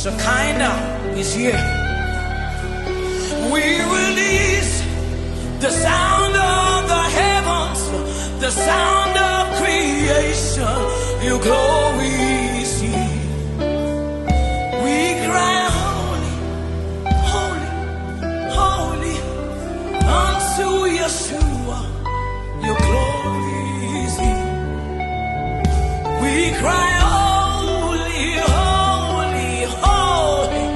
Shekinah is here. We release the sound of the heavens, the sound of creation. Your glory is here. We cry, holy, holy, holy, unto Yeshua. Your glory is here. We cry, holy, holy, holy,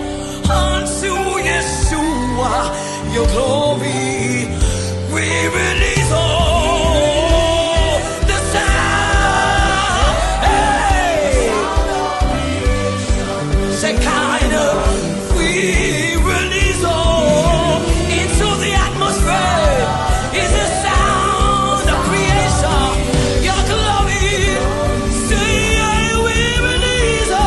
unto Yeshua. Your glory. We release all the sound. Hey, Shekinah. We release all into the atmosphere. Is the sound of creation. Your glory. Say, we release all.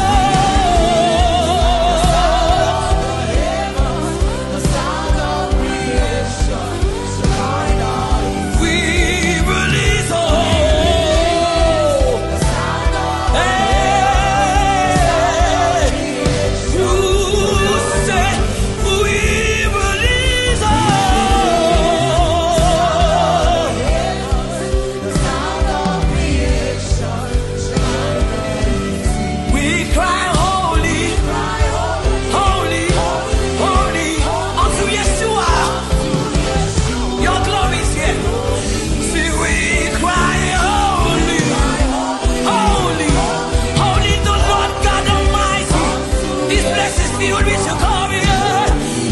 The sound of creation. We release all. Hey, you say we release all. We cry holy, holy, holy, unto Yeshua. Your glory is here. See, we cry holy, holy, holy, the Lord God Almighty. This place is filled with your glory.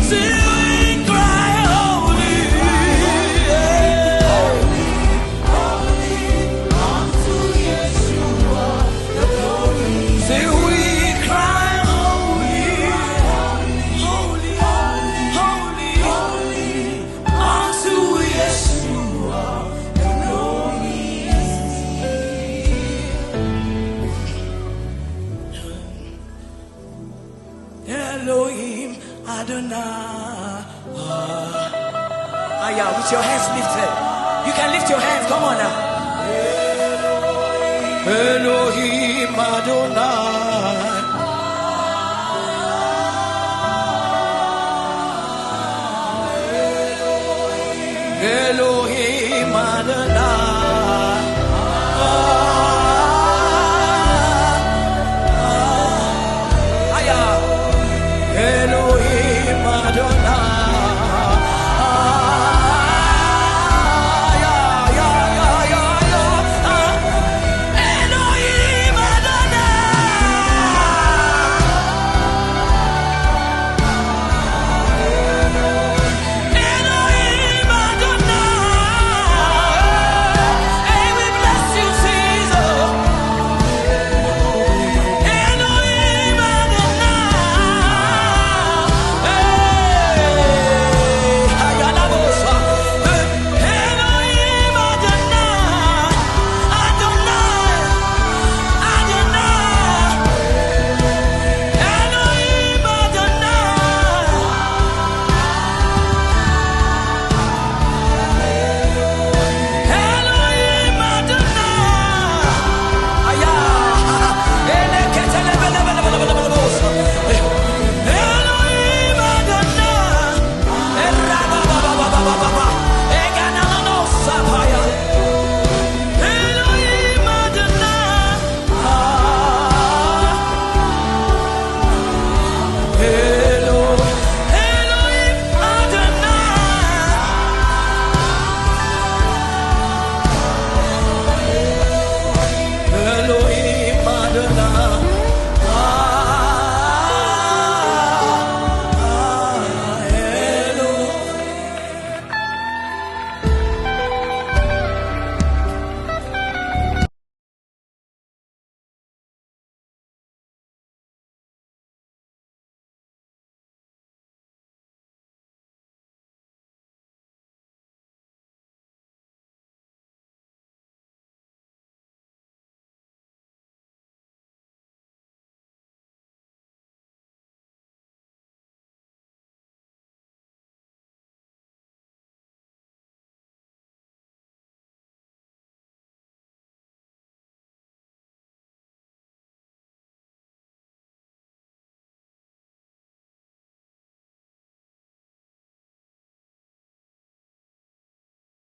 See, we cry holy, see, we cry holy, holy, holy, unto Yeshua. Elohim Adonai. Yeah, with your hands lifted. You can lift your hands. Come on now. Elohim Adonai.